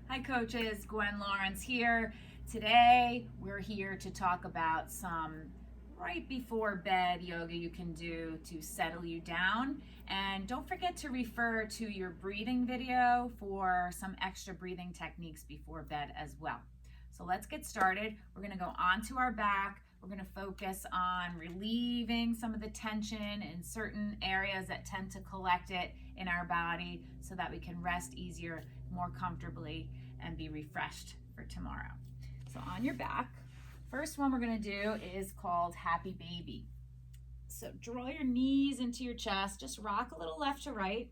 Hi coaches, Gwen Lawrence here. Today we're here to talk about some right before bed yoga you can do to settle you down. And don't forget to refer to your breathing video for some extra breathing techniques before bed as well. So let's get started. We're going to go onto our back. We're going to focus on relieving some of the tension in certain areas that tend to collect it in our body so that we can rest easier, more comfortably, and be refreshed for tomorrow. So on your back, first one we're going to do is called Happy Baby. So draw your knees into your chest, just rock a little left to right.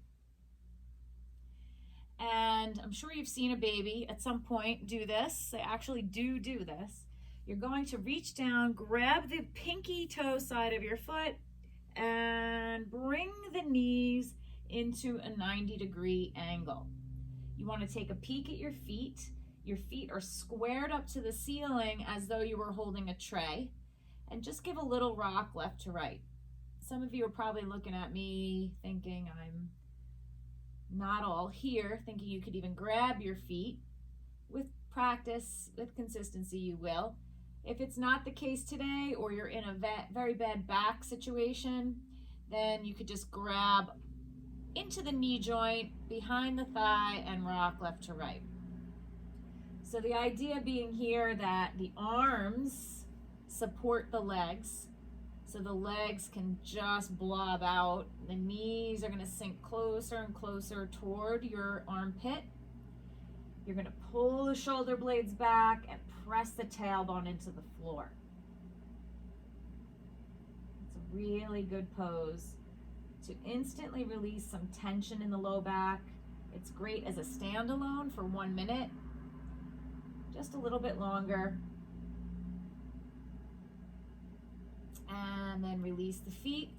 And I'm sure you've seen a baby at some point do this. They actually do this. You're going to reach down, grab the pinky toe side of your foot, and bring the knees into a 90-degree angle. You want to take a peek at your feet. Your feet are squared up to the ceiling as though you were holding a tray. And just give a little rock left to right. Some of you are probably looking at me thinking I'm not all here, thinking you could even grab your feet. With practice, with consistency, you will. If it's not the case today, or you're in a very bad back situation, then you could just grab into the knee joint, behind the thigh, and rock left to right. So the idea being here that the arms support the legs, so the legs can just blob out. The knees are going to sink closer and closer toward your armpit. You're going to pull the shoulder blades back and press the tailbone into the floor. It's a really good pose to instantly release some tension in the low back. It's great as a standalone for 1 minute, just a little bit longer. And then release the feet,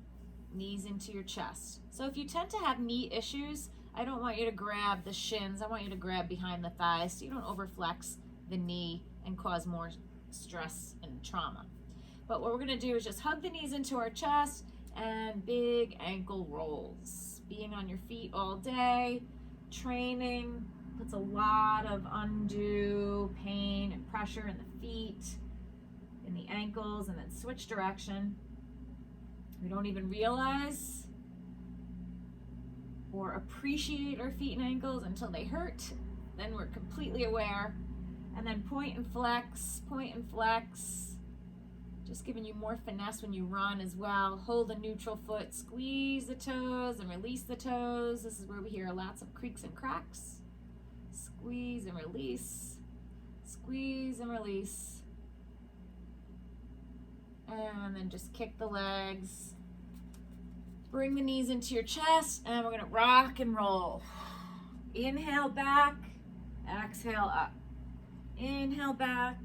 knees into your chest. So if you tend to have knee issues, I don't want you to grab the shins. I want you to grab behind the thighs so you don't overflex the knee and cause more stress and trauma. But what we're going to do is just hug the knees into our chest and big ankle rolls. Being on your feet all day, training, puts a lot of undue pain and pressure in the feet, in the ankles, and then switch direction. We don't even realize or appreciate our feet and ankles until they hurt. Then we're completely aware. And then point and flex, just giving you more finesse when you run as well. Hold a neutral foot, squeeze the toes and release the toes. This is where we hear lots of creaks and cracks. Squeeze and release, squeeze and release. And then just kick the legs. Bring the knees into your chest, and we're going to rock and roll. Inhale back, exhale up. Inhale back,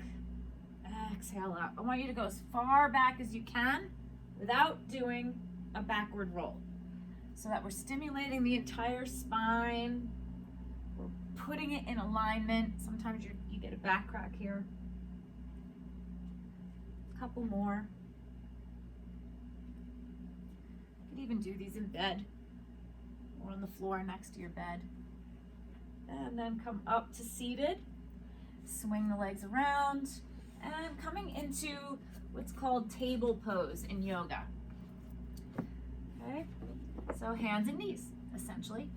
exhale up. I want you to go as far back as you can without doing a backward roll, so that we're stimulating the entire spine. We're putting it in alignment. Sometimes you get a back crack here. A couple more. You could even do these in bed or on the floor next to your bed. And then come up to seated. Swing the legs around, and coming into what's called table pose in yoga. Okay, so hands and knees, essentially.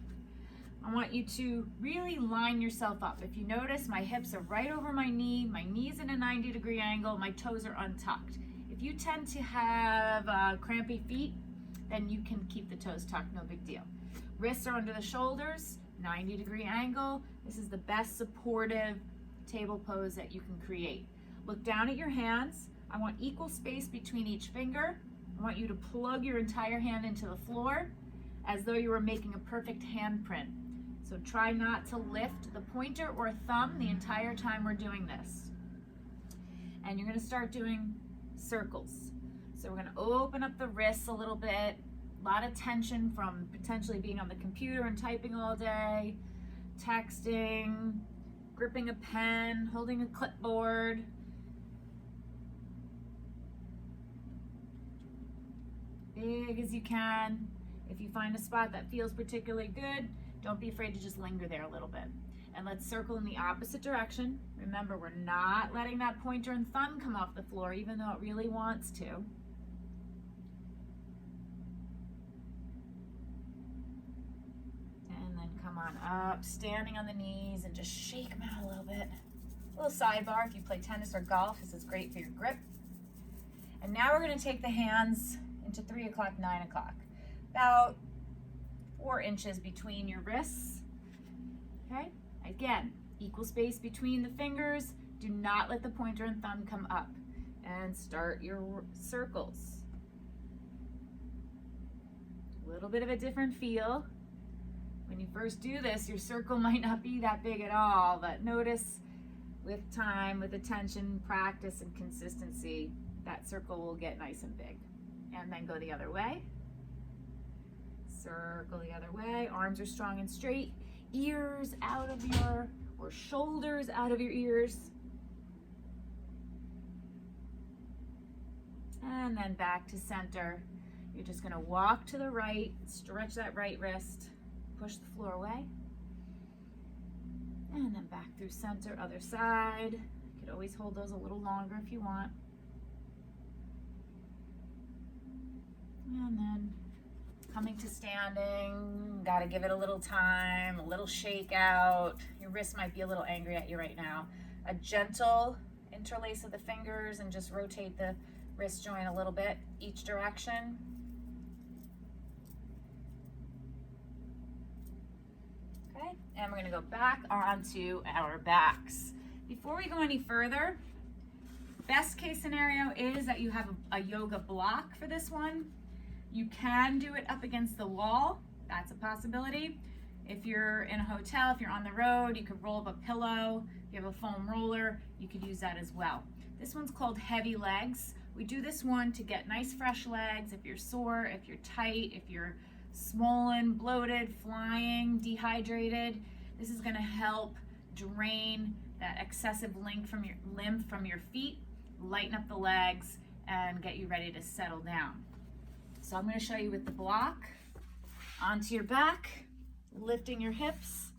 I want you to really line yourself up. If you notice, my hips are right over my knee's in a 90-degree angle, my toes are untucked. If you tend to have crampy feet, then you can keep the toes tucked, no big deal. Wrists are under the shoulders, 90-degree angle. This is the best supportive table pose that you can create. Look down at your hands. I want equal space between each finger. I want you to plug your entire hand into the floor as though you were making a perfect handprint. So try not to lift the pointer or thumb the entire time we're doing this. And you're going to start doing circles. So we're going to open up the wrists a little bit. A lot of tension from potentially being on the computer and typing all day, texting, gripping a pen, holding a clipboard. Big as you can. If you find a spot that feels particularly good, don't be afraid to just linger there a little bit. And let's circle in the opposite direction. Remember, we're not letting that pointer and thumb come off the floor, even though it really wants to. And then come on up, standing on the knees, and just shake them out a little bit. A little sidebar, if you play tennis or golf, this is great for your grip. And now we're going to take the hands into 3 o'clock, 9 o'clock. About 4 inches between your wrists. Okay? Again, equal space between the fingers. Do not let the pointer and thumb come up. And start your circles. A little bit of a different feel. When you first do this, your circle might not be that big at all, but notice with time, with attention, practice, and consistency, that circle will get nice and big. And then go the other way. Circle the other way. Arms are strong and straight. Ears out of your, or shoulders out of your ears. And then back to center. You're just going to walk to the right, stretch that right wrist, push the floor away. And then back through center, other side. You could always hold those a little longer if you want. And then coming to standing, gotta give it a little time, a little shake out. Your wrist might be a little angry at you right now. A gentle interlace of the fingers and just rotate the wrist joint a little bit each direction. Okay, and we're gonna go back onto our backs. Before we go any further, best case scenario is that you have a yoga block for this one. You can do it up against the wall. That's a possibility. If you're in a hotel, if you're on the road, you could roll up a pillow. If you have a foam roller, you could use that as well. This one's called heavy legs. We do this one to get nice fresh legs. If you're sore, if you're tight, if you're swollen, bloated, flying, dehydrated, this is gonna help drain that excessive lymph from your feet, lighten up the legs, and get you ready to settle down. So I'm going to show you with the block, onto your back, lifting your hips,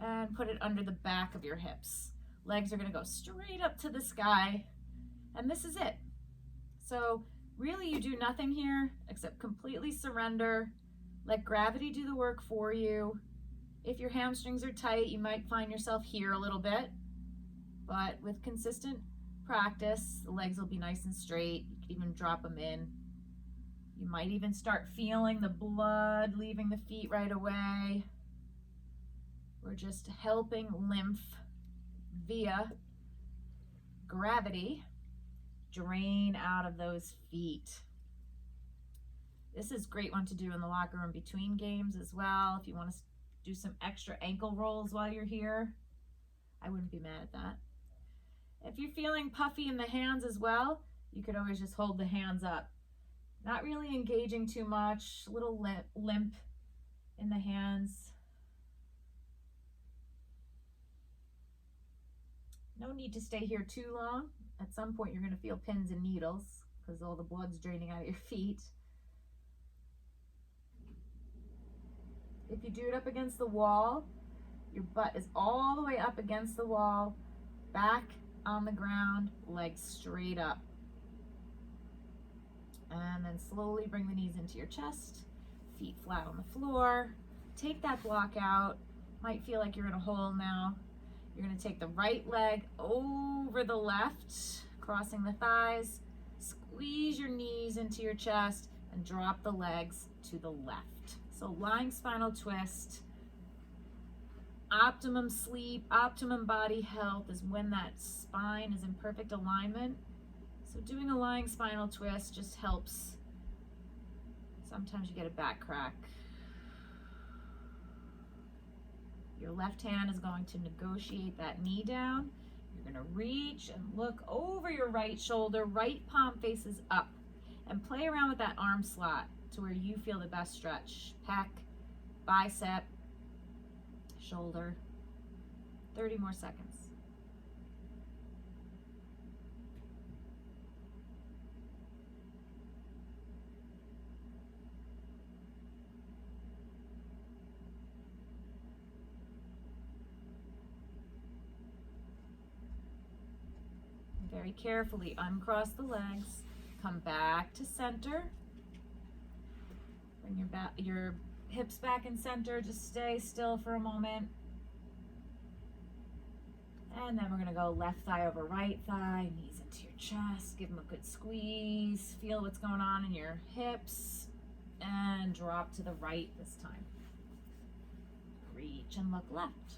and put it under the back of your hips. Legs are going to go straight up to the sky, and this is it. So really you do nothing here except completely surrender, let gravity do the work for you. If your hamstrings are tight, you might find yourself here a little bit, but with consistent practice, the legs will be nice and straight. You can even drop them in. You might even start feeling the blood leaving the feet right away. We're just helping lymph via gravity drain out of those feet. This is a great one to do in the locker room between games as well. If you want to do some extra ankle rolls while you're here, I wouldn't be mad at that. If you're feeling puffy in the hands as well, you could always just hold the hands up. Not really engaging too much, a little limp in the hands. No need to stay here too long. At some point you're going to feel pins and needles because all the blood's draining out of your feet. If you do it up against the wall, your butt is all the way up against the wall, back on the ground, legs straight up. And then slowly bring the knees into your chest, feet flat on the floor. Take that block out. Might feel like you're in a hole now. You're going to take the right leg over the left, crossing the thighs. Squeeze your knees into your chest and drop the legs to the left. So lying spinal twist. Optimum sleep, optimum body health is when that spine is in perfect alignment. So doing a lying spinal twist just helps. Sometimes you get a back crack. Your left hand is going to negotiate that knee down. You're going to reach and look over your right shoulder, right palm faces up, and play around with that arm slot to where you feel the best stretch. Pec, bicep, shoulder. 30 more seconds. Very carefully uncross the legs, come back to center. Bring your hips back in center, just stay still for a moment. And then we're gonna go left thigh over right thigh, knees into your chest, give them a good squeeze, feel what's going on in your hips, and drop to the right this time. Reach and look left.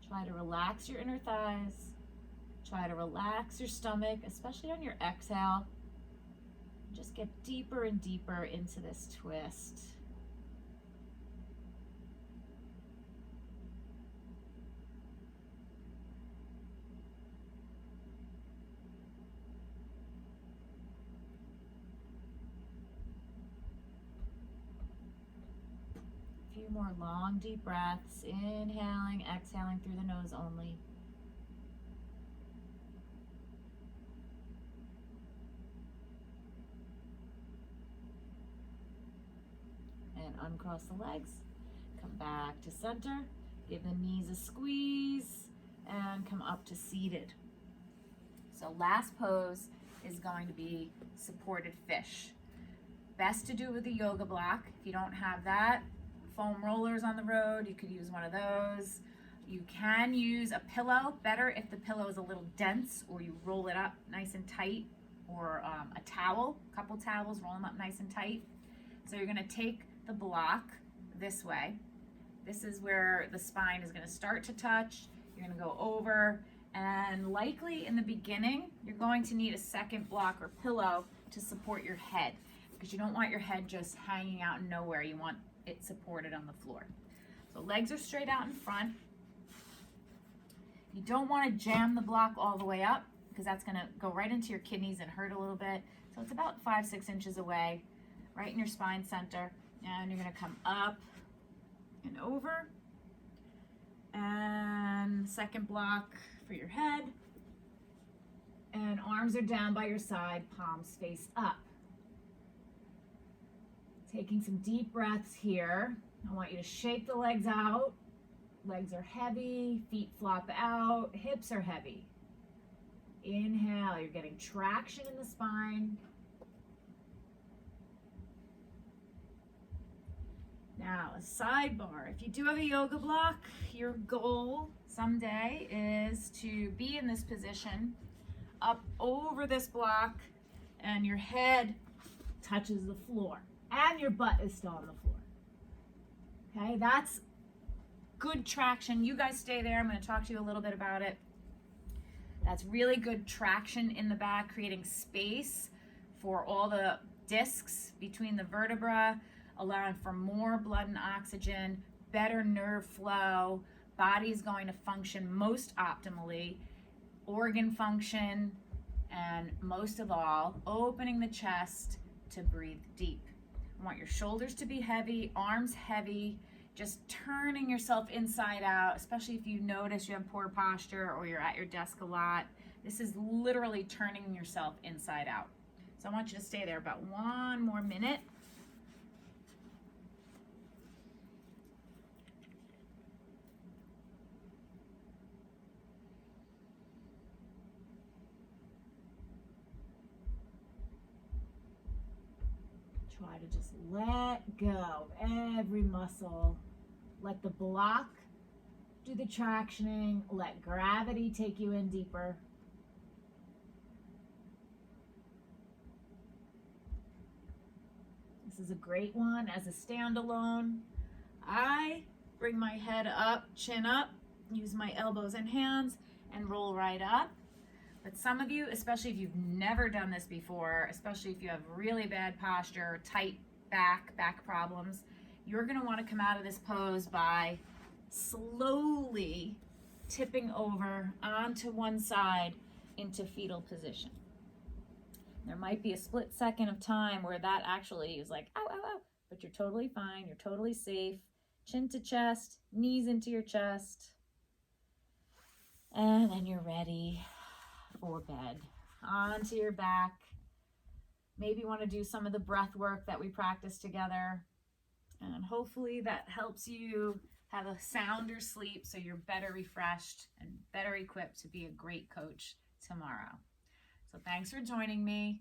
Try to relax your inner thighs. Try to relax your stomach, especially on your exhale. Just get deeper and deeper into this twist. A few more long, deep breaths. Inhaling, exhaling through the nose only. And uncross the legs. Come back to center. Give the knees a squeeze. And come up to seated. So last pose is going to be supported fish. Best to do with a yoga block. If you don't have that, foam rollers on the road, you could use one of those. You can use a pillow, better if the pillow is a little dense, or you roll it up nice and tight, or a towel, a couple towels, roll them up nice and tight. So you're gonna take the block this way. This is where the spine is gonna start to touch. You're gonna go over, and likely in the beginning, you're going to need a second block or pillow to support your head, because you don't want your head just hanging out in nowhere. You want it supported on the floor. So legs are straight out in front. You don't want to jam the block all the way up, because that's going to go right into your kidneys and hurt a little bit. So it's about 5-6 inches away, right in your spine center. And you're going to come up and over. And second block for your head. And arms are down by your side, palms face up. Taking some deep breaths here. I want you to shake the legs out. Legs are heavy, feet flop out, hips are heavy. Inhale, you're getting traction in the spine. Now, a sidebar. If you do have a yoga block, your goal someday is to be in this position, up over this block, and your head touches the floor. And your butt is still on the floor. Okay, that's good traction. You guys stay there. I'm going to talk to you a little bit about it. That's really good traction in the back, creating space for all the discs between the vertebra, allowing for more blood and oxygen, better nerve flow. Body's going to function most optimally, organ function, and most of all, opening the chest to breathe deep. I want your shoulders to be heavy, arms heavy, just turning yourself inside out, especially if you notice you have poor posture or you're at your desk a lot. This is literally turning yourself inside out. So I want you to stay there about 1 more minute. Try to just let go of every muscle. Let the block do the tractioning. Let gravity take you in deeper. This is a great one as a standalone. I bring my head up, chin up, use my elbows and hands, and roll right up. But some of you, especially if you've never done this before, especially if you have really bad posture, tight back problems, you're going to want to come out of this pose by slowly tipping over onto one side into fetal position. There might be a split second of time where that actually is like, ow, ow, ow, but you're totally fine. You're totally safe. Chin to chest, knees into your chest. And then you're ready for bed. Onto your back. Maybe you want to do some of the breath work that we practiced together. And hopefully that helps you have a sounder sleep so you're better refreshed and better equipped to be a great coach tomorrow. So thanks for joining me.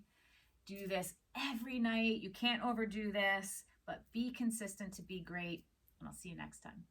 Do this every night. You can't overdo this, but be consistent to be great, and I'll see you next time.